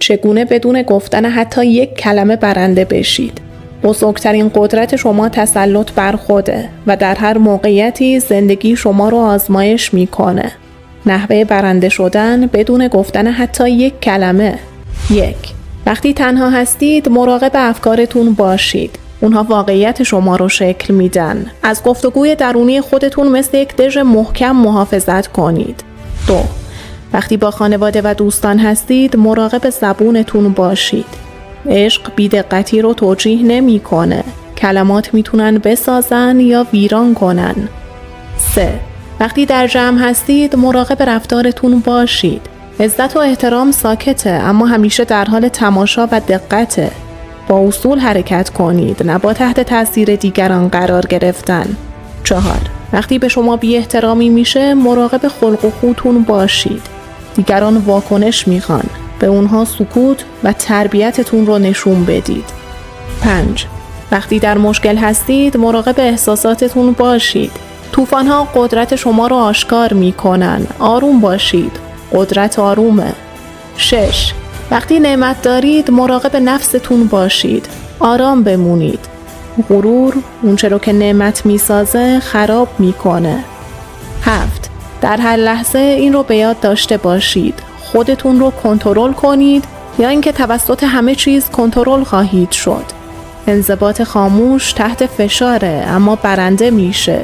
چگونه بدون گفتن حتی یک کلمه برنده بشید. بزرگترین قدرت شما تسلط بر خوده و در هر موقعیتی زندگی شما رو آزمایش میکنه. نحوه برنده شدن بدون گفتن حتی یک کلمه. 1. وقتی تنها هستید مراقب افکارتون باشید. اونها واقعیت شما رو شکل میدن. از گفتگوی درونی خودتون مثل یک دژ محکم محافظت کنید. 2. وقتی با خانواده و دوستان هستید مراقب زبونتون باشید. عشق بی‌دقتی رو توجیه نمی‌کنه. کلمات میتونن بسازن یا ویران کنن. 3. وقتی در جمع هستید مراقب رفتارتون باشید. عزت و احترام ساکته اما همیشه در حال تماشا و دقته. با اصول حرکت کنید، نه با تحت تاثیر دیگران قرار گرفتن. 4. وقتی به شما بی احترامی میشه مراقب خلق و خوتون باشید. دیگران واکنش میخوان. به اونها سکوت و تربیتتون رو نشون بدید. 5. وقتی در مشکل هستید مراقب احساساتتون باشید. طوفان‌ها قدرت شما رو آشکار میکنن. آروم باشید. قدرت آرومه. 6. وقتی نعمت دارید مراقب نفستون باشید. آرام بمونید. غرور اونچه رو که نعمت میسازه خراب میکنه. 7. در هر لحظه این رو به یاد داشته باشید. خودتون رو کنترل کنید یا اینکه توسط همه چیز کنترل خواهید شد. انضباط خاموش تحت فشاره اما برنده میشه.